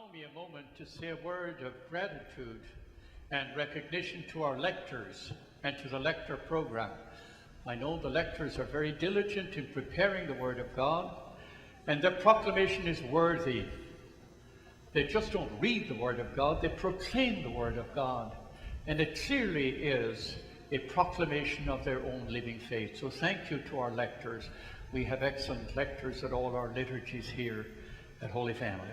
Allow me a moment to say a word of gratitude and recognition to our lectors and to the lector program. I know the lectors are very diligent in preparing the Word of God, and their proclamation is worthy. They just don't read the Word of God, they proclaim the Word of God, and it clearly is a proclamation of their own living faith. So thank you to our lectors. We have excellent lectors at all our liturgies here at Holy Family.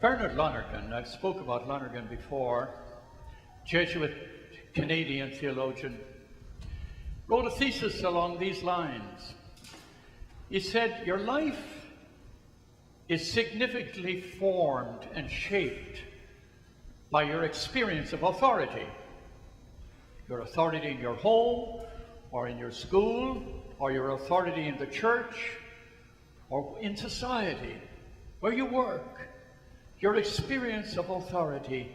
Bernard Lonergan, I've spoke about Lonergan before, Jesuit Canadian theologian, wrote a thesis along these lines. He said, your life is significantly formed and shaped by your experience of authority. Your authority in your home, or in your school, or your authority in the church, or in society, where you work. Your experience of authority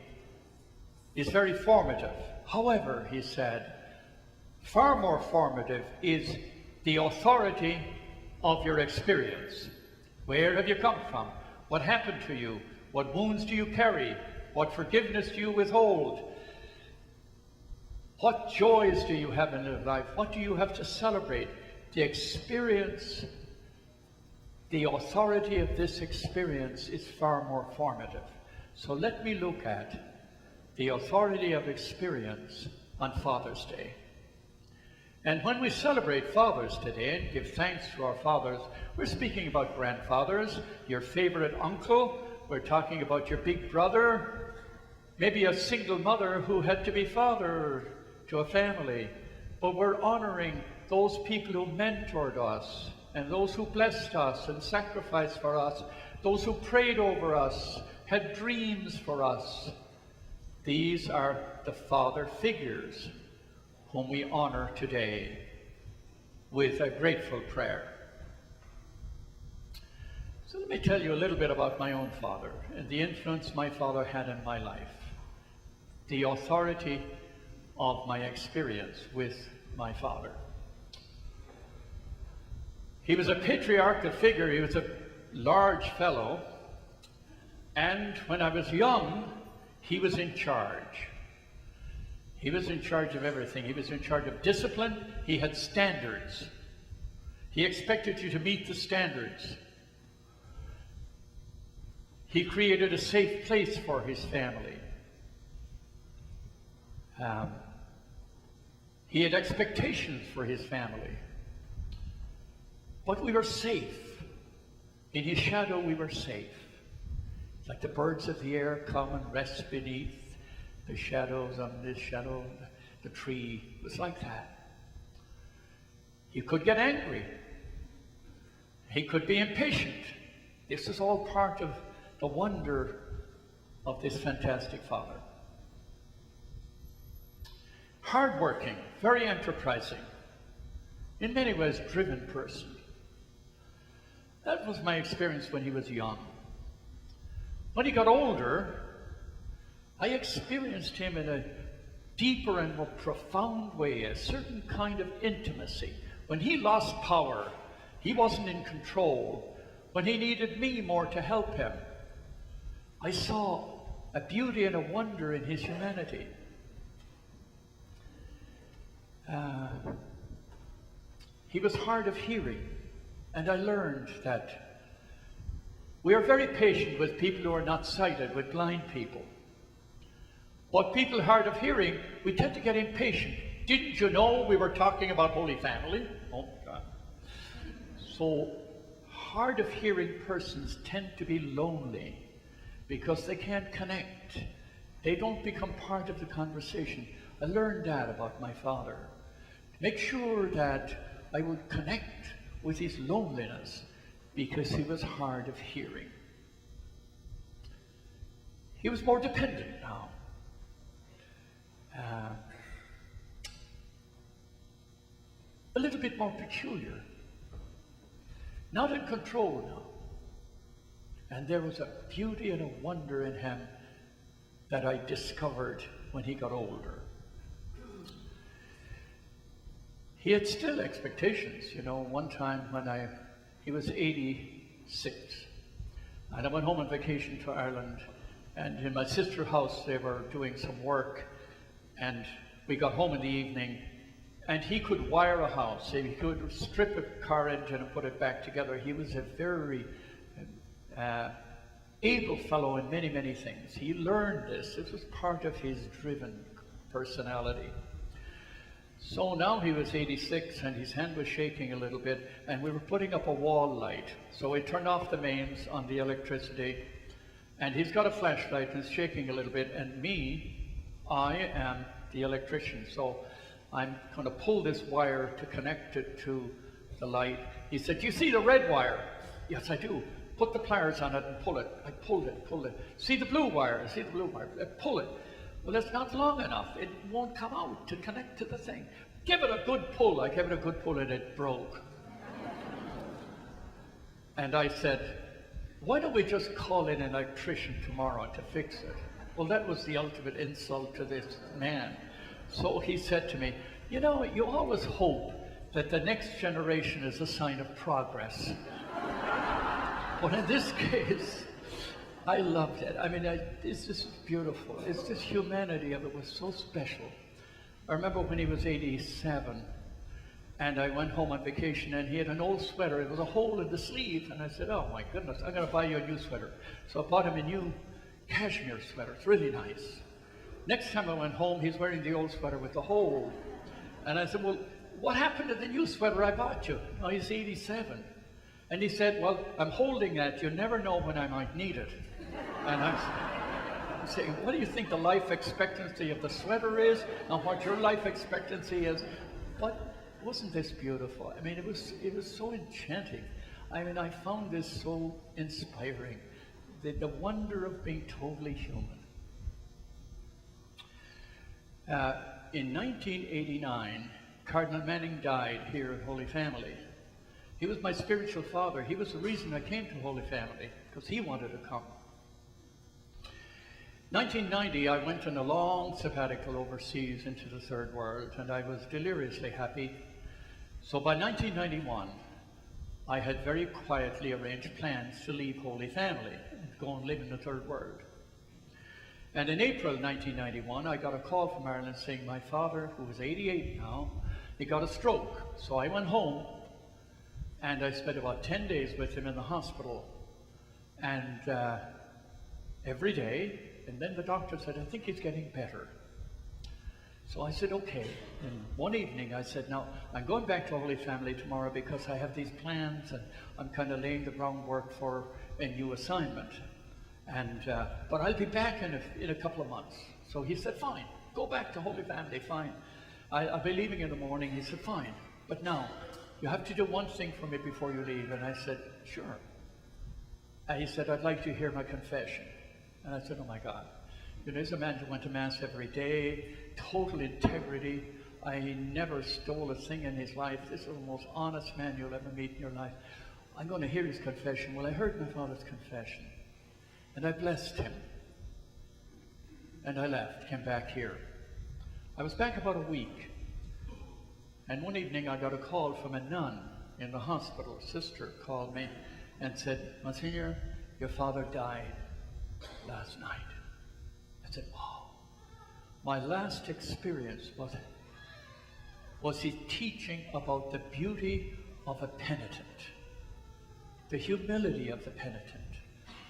is very formative. However, he said, far more formative is the authority of your experience. Where have you come from? What happened to you? What wounds do you carry? What forgiveness do you withhold? What joys do you have in your life? What do you have to celebrate? The experience, the authority of this experience is far more formative. So let me look at the authority of experience on Father's Day. And when we celebrate Fathers today and give thanks to our fathers, we're speaking about grandfathers, your favorite uncle, we're talking about your big brother, maybe a single mother who had to be father to a family. But we're honoring those people who mentored us, and those who blessed us and sacrificed for us, those who prayed over us, had dreams for us. These are the father figures whom we honor today with a grateful prayer. So let me tell you a little bit about my own father and the influence my father had in my life, the authority of my experience with my father. He was a patriarchal figure. He was a large fellow, and when I was young, he was in charge. He was in charge of everything. He was in charge of discipline. He had standards. He expected you to meet the standards. He created a safe place for his family. He had expectations for his family. But we were safe. In his shadow, we were safe. Like the birds of the air come and rest beneath the shadows on this shadow, the tree. It was like that. He could get angry. He could be impatient. This is all part of the wonder of this fantastic father. Hardworking, very enterprising, in many ways driven person. That was my experience when he was young. When he got older, I experienced him in a deeper and more profound way, a certain kind of intimacy. When he lost power, he wasn't in control. When he needed me more to help him, I saw a beauty and a wonder in his humanity. He was hard of hearing, and I learned that we are very patient with people who are not sighted, with blind people. But people hard of hearing, we tend to get impatient. Didn't you know we were talking about Holy Family? Oh, God. So hard of hearing persons tend to be lonely because they can't connect. They don't become part of the conversation. I learned that about my father. Make sure that I would connect with his loneliness because he was hard of hearing. He was more dependent now. A little bit more peculiar. Not in control now. And there was a beauty and a wonder in him that I discovered when he got older. He had still expectations. You know, one time when he was 80 And I went home on vacation to Ireland, and in my sister's house they were doing some work, and we got home in the evening, and he could wire a house. He could strip a car engine and put it back together. He was a very able fellow in many, many things. He learned this. This was part of his driven personality. So now he was 86 and his hand was shaking a little bit, and we were putting up a wall light. So we turned off the mains on the electricity, and he's got a flashlight and it's shaking a little bit, and I am the electrician. So I'm going to pull this wire to connect it to the light. He said, "Do you see the red wire?" "Yes, I do." "Put the pliers on it and pull it." I pulled it. "See the blue wire?" "See the blue wire." Pull it. "Well, it's not long enough. It won't come out to connect to the thing." "Give it a good pull." I gave it a good pull and it broke. And I said, "Why don't we just call in an electrician tomorrow to fix it?" Well, that was the ultimate insult to this man. So he said to me, "You know, you always hope that the next generation is a sign of progress." But in this case, I loved it. I mean, it's just beautiful. It's this humanity of it was so special. I remember when he was 87, and I went home on vacation, and he had an old sweater. There was a hole in the sleeve, and I said, "Oh my goodness, I'm going to buy you a new sweater." So I bought him a new cashmere sweater. It's really nice. Next time I went home, he's wearing the old sweater with the hole. And I said, "Well, what happened to the new sweater I bought you?" "Oh, he's 87. And he said, "Well, I'm holding that. You never know when I might need it." And I'm saying, "What do you think the life expectancy of the sweater is, and what your life expectancy is?" But wasn't this beautiful? I mean, it was so enchanting. I mean, I found this so inspiring. The wonder of being totally human. In 1989, Cardinal Manning died here at Holy Family. He was my spiritual father. He was the reason I came to Holy Family, because he wanted to come. 1990, I went on a long sabbatical overseas into the third world, and I was deliriously happy. So by 1991, I had very quietly arranged plans to leave Holy Family and go and live in the third world. And in April 1991, I got a call from Ireland saying my father, who was 88 now, he got a stroke. So I went home, and I spent about 10 days with him in the hospital. And every day, and then the doctor said, "I think he's getting better." So I said, "Okay." And one evening I said, "Now, I'm going back to Holy Family tomorrow because I have these plans and I'm kind of laying the groundwork for a new assignment. And but I'll be back in a couple of months." So he said, "Fine, go back to Holy Family, fine. I'll be leaving in the morning." He said, "Fine, but now you have to do one thing for me before you leave." And I said, "Sure." And he said, "I'd like to hear my confession." And I said, "Oh my God. You know, there's a man who went to Mass every day, total integrity. I never stole a thing in his life. This is the most honest man you'll ever meet in your life. I'm going to hear his confession." Well, I heard my father's confession, and I blessed him. And I left, came back here. I was back about a week, and one evening I got a call from a nun in the hospital. A sister called me and said, "Monsignor, your father died last night." I said, "Wow." My last experience was his teaching about the beauty of a penitent, the humility of the penitent.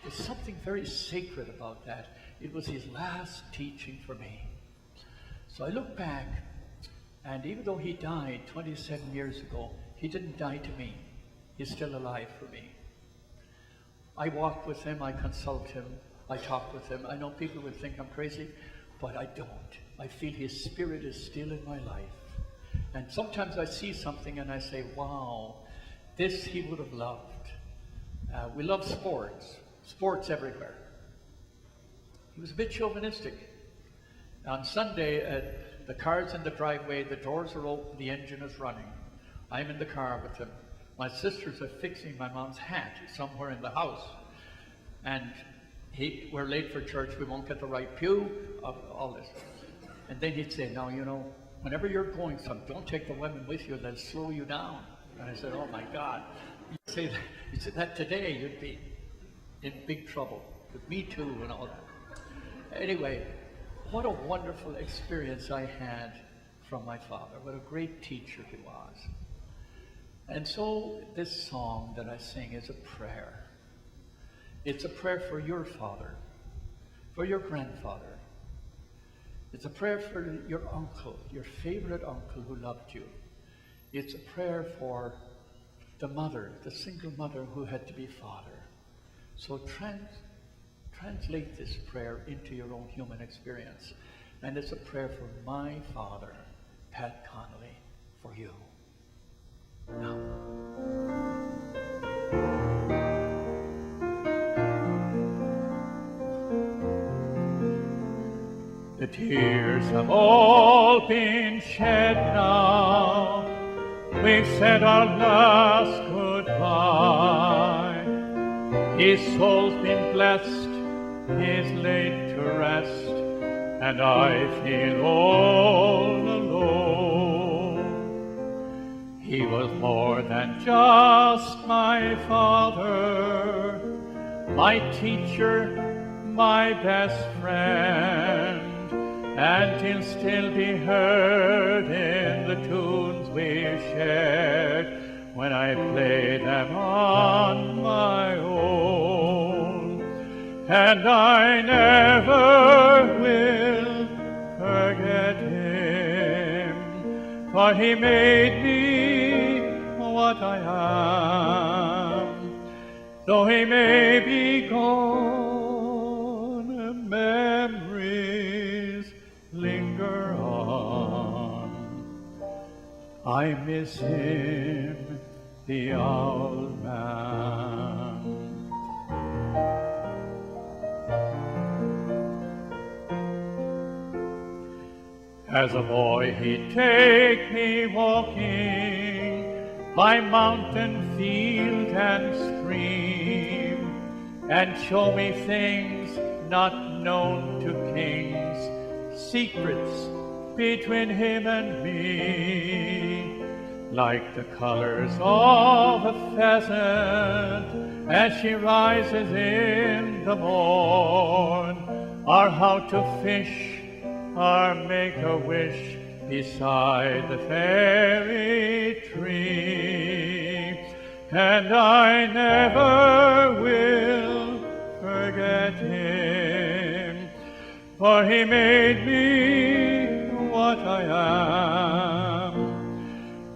There's something very sacred about that. It was his last teaching for me. So I look back, and even though he died 27 years ago, he didn't die to me. He's still alive for me. I walk with him, I consult him, I talk with him. I know people would think I'm crazy, but I don't. I feel his spirit is still in my life. And sometimes I see something and I say, wow, this he would have loved. We love sports everywhere. He was a bit chauvinistic. On Sunday, the car's in the driveway, the doors are open, the engine is running. I'm in the car with him. My sisters are fixing my mom's hat somewhere in the house. And we're late for church, we won't get the right pew, all this. And then he'd say, "Now, you know, whenever you're going some, don't take the women with you, they'll slow you down." And I said, "Oh my God." Say that, you said that today, you'd be in big trouble with Me Too and all that. Anyway, what a wonderful experience I had from my father. What a great teacher he was. And so this song that I sing is a prayer. It's a prayer for your father, for your grandfather. It's a prayer for your uncle, your favorite uncle who loved you. It's a prayer for the mother, the single mother who had to be father. So translate this prayer into your own human experience. And it's a prayer for my father, Pat Connolly, for you. Now. The tears have all been shed now. We've said our last goodbye. His soul's been blessed, he's laid to rest, and I feel all alone. He was more than just my father, my teacher, my best friend, and he'll still be heard in the tunes we shared when I play them on my own. And I never will forget him, for he made me what I am. Though he may be gone, memories linger on. I miss him, the old man. As a boy he'd take me walking by mountain, field, and stream, and show me things not known to kings, secrets between him and me, like the colors of a pheasant as she rises in the morn, or how to fish or make a wish beside the fairy tree. And I never will forget him, for he made me what I am.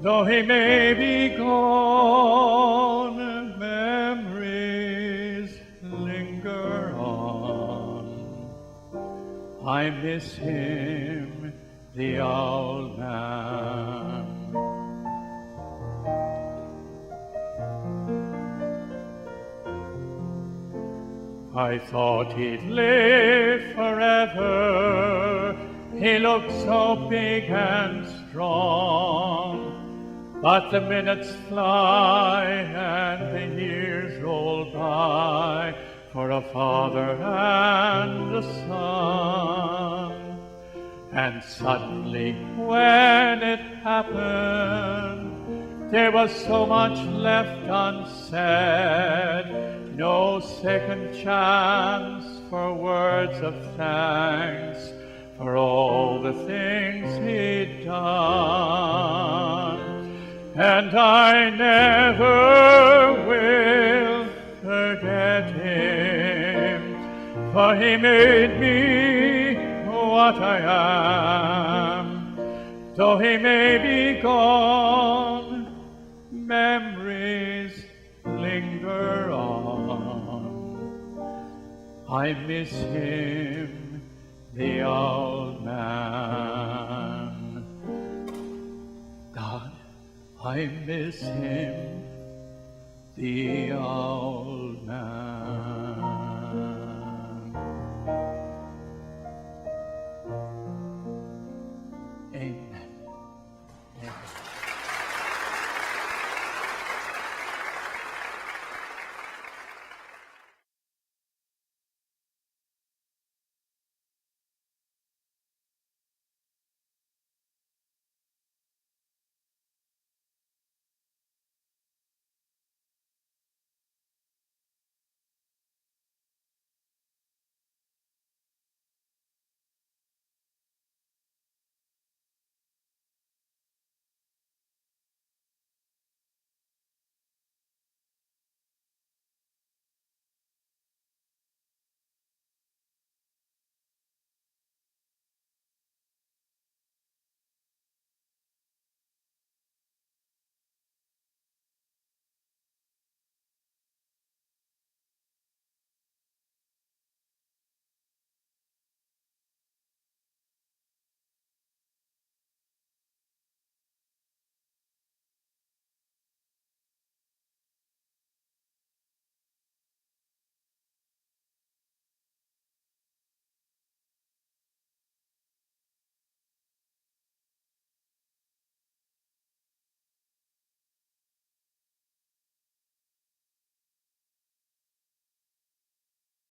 Though he may be gone, memories linger on. I miss him, the old man. I thought he'd live forever, he looked so big and strong. But the minutes fly and the years roll by for a father and a son. And suddenly, when it happened, there was so much left unsaid, no second chance for words of thanks for all the things he'd done. And I never will forget him, for he made me what I am. Though he may be gone, memories linger on. I miss him, the old man. God, I miss him, the old man.